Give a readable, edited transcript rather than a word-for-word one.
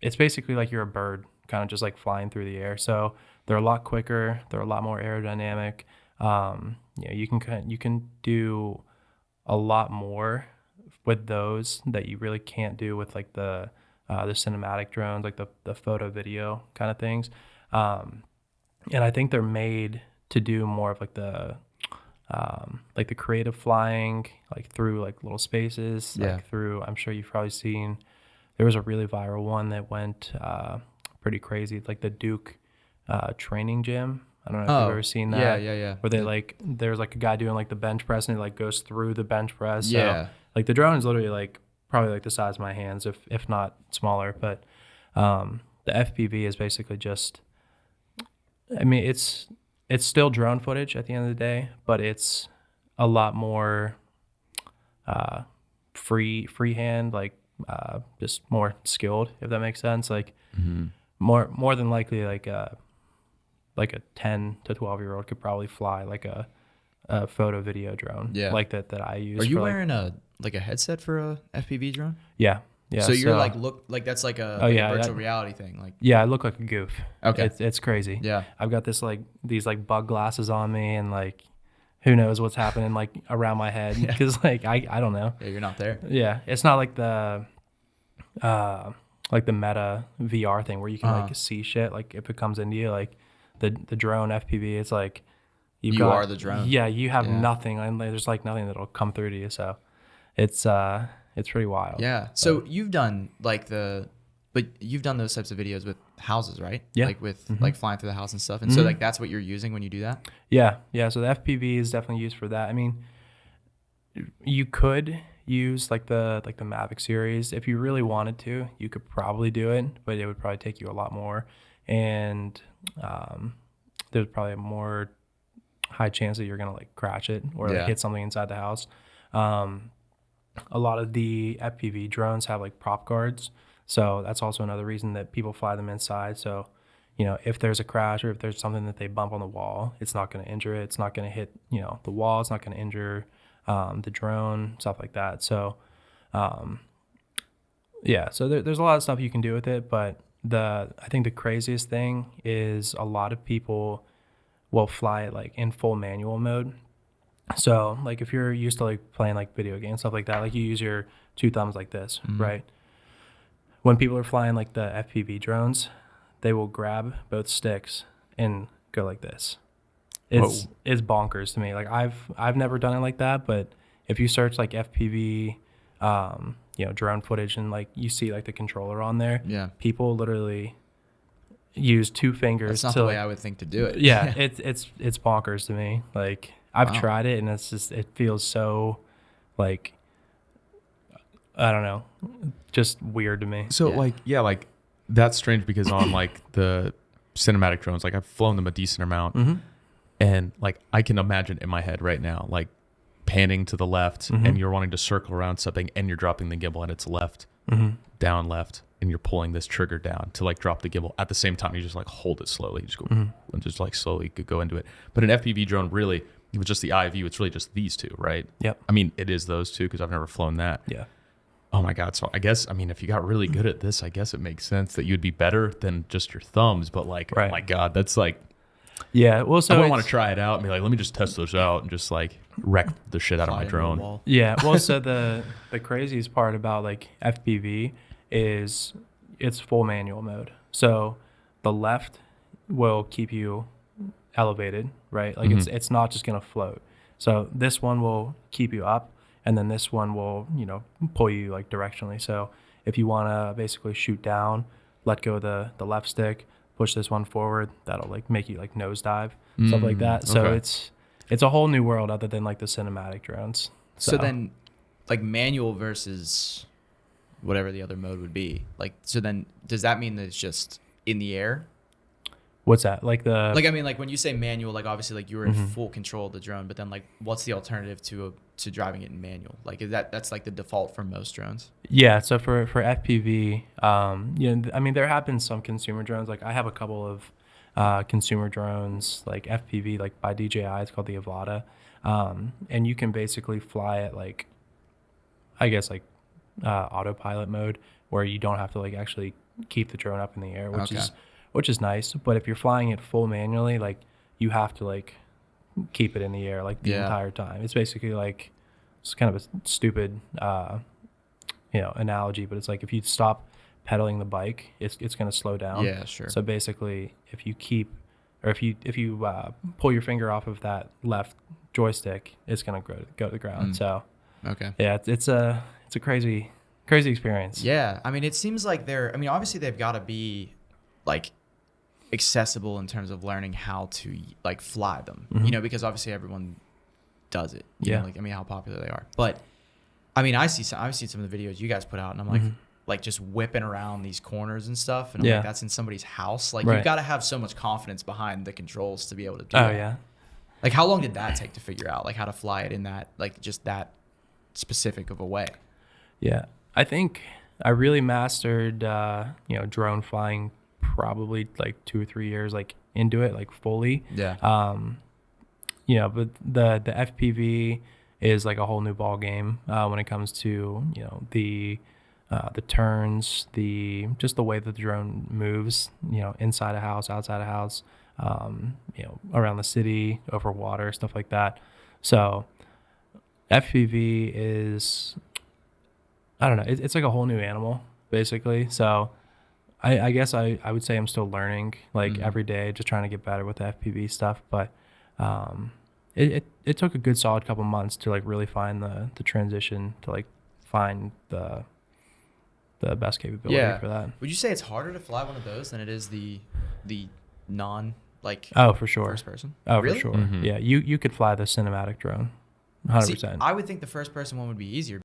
it's basically like you're a bird, kind of just like flying through the air. So they're a lot quicker. They're a lot more aerodynamic. You can do a lot more with those that you really can't do with like the cinematic drones, like the photo video kind of things. And I think they're made to do more of like the creative flying, like through like little spaces, Yeah. like through. I'm sure you've probably seen. There was a really viral one that went pretty crazy. It's like the Duke training gym. I don't know if you've ever seen yeah, that. yeah, yeah. Where they there's like a guy doing like the bench press and he like goes through the bench press. So Yeah. like the drone is literally like probably like the size of my hands, if not smaller. But the FPV is basically just. I mean, it's still drone footage at the end of the day, but it's a lot more freehand, like just more skilled, if that makes sense. Like more than likely, like a 10 to 12-year-old could probably fly like a photo video drone, Yeah. like that I use. Are you for, like, wearing a headset for a FPV drone? Yeah. Yeah. So you're like that's like a, Oh, like yeah, a virtual reality thing. Like yeah, I look like a goof. Okay. It's crazy. Yeah. I've got these like bug glasses on me, and like who knows what's happening like around my head, because like I don't know. Yeah, you're not there. Yeah, it's not like the Meta VR thing where you can like see shit. Like if it comes into you, like the drone FPV, it's like You are the drone. Yeah, you have Yeah. nothing, and there's like nothing that'll come through to you. So it's pretty wild. Yeah. So you've done you've done those types of videos with houses, right? Yeah. Like with like flying through the house and stuff. And so like that's what you're using when you do that? Yeah. So the FPV is definitely used for that. I mean, you could use like the Mavic series if you really wanted to. You could probably do it, but it would probably take you a lot more, and there's probably a more high chance that you're gonna like crash it or like hit something inside the house. A lot of the FPV drones have like prop guards, so that's also another reason that people fly them inside. So, if there's a crash or if there's something that they bump on the wall, it's not going to injure it. It's not going to hit, the wall. It's not going to injure the drone, stuff like that. So, so there's a lot of stuff you can do with it. But I think the craziest thing is a lot of people will fly it like in full manual mode. So like if you're used to like playing like video games, stuff like that, like you use your two thumbs like this, right? When people are flying like the FPV drones, they will grab both sticks and go like this. It's bonkers to me. Like I've never done it like that, but if you search like FPV, drone footage and like you see like the controller on there, people literally use two fingers. That's not the way I would think to do it. Yeah, it's bonkers to me. Like I've tried it and it feels so like, I don't know, just weird to me. So like that's strange because on like the cinematic drones, like I've flown them a decent amount, and like I can imagine in my head right now, like panning to the left and you're wanting to circle around something and you're dropping the gimbal and it's left, down left, and you're pulling this trigger down to like drop the gimbal. At the same time, you just like hold it slowly. You just go and just like slowly go into it. But an FPV drone really, with just the eye view, it's really just these two, right? Yep. I mean, it is those two because I've never flown that. Yeah. Oh my God. So I guess, I mean, if you got really good at this, I guess it makes sense that you'd be better than just your thumbs. But like, oh my God, that's like, yeah. Well, so I wouldn't want to try it out and be like, let me just test those out and just like wreck the shit out of my drone. Yeah. Well, so the craziest part about like FPV is it's full manual mode. So the left will keep you elevated, right? Like it's not just going to float. So this one will keep you up, and then this one will, pull you like directionally. So if you want to basically shoot down, let go of the left stick, push this one forward, that'll like make you like nosedive, stuff like that. So it's a whole new world other than like the cinematic drones. So then like manual versus whatever the other mode would be, like, so then does that mean that it's just in the air? What's that? Like I mean, like when you say manual, like obviously like you're in full control of the drone, but then like what's the alternative to driving it in manual? Like is that's like the default for most drones? Yeah. So for FPV, I mean, there have been some consumer drones. Like I have a couple of consumer drones, like FPV, like by DJI, it's called the Avata. And you can basically fly it like, I guess like autopilot mode, where you don't have to like actually keep the drone up in the air, which is nice. But if you're flying it full manually, like you have to like keep it in the air like the entire time. It's basically like, it's kind of a stupid analogy, but it's like if you stop pedaling the bike, it's going to slow down. Yeah, sure. So basically, if you pull your finger off of that left joystick, it's going to go to the ground. So yeah, it's a crazy experience. Yeah, I mean, it seems like obviously they've got to be like accessible in terms of learning how to like fly them, because obviously everyone does it. You know, like, I mean, how popular they are. But I mean, I've seen some of the videos you guys put out, and I'm like just whipping around these corners and stuff, and I'm like, that's in somebody's house. Like, you've got to have so much confidence behind the controls to be able to do that. Yeah. Like, how long did that take to figure out, like, how to fly it in that, like, just that specific of a way? Yeah, I think I really mastered, drone flying probably like 2 or 3 years, like into it, like fully. Yeah. But the FPV is like a whole new ball game when it comes to the turns, just the way that the drone moves, inside a house, outside a house, around the city, over water, stuff like that. So FPV is, I don't know, it's like a whole new animal basically. So I guess I would say I'm still learning like every day, just trying to get better with the FPV stuff. But it took a good solid couple months to like really find the transition to like find the best capability for that. Would you say it's harder to fly one of those than it is the non like for sure first person? For sure. Yeah, you could fly the cinematic drone 100%. I would think the first person one would be easier.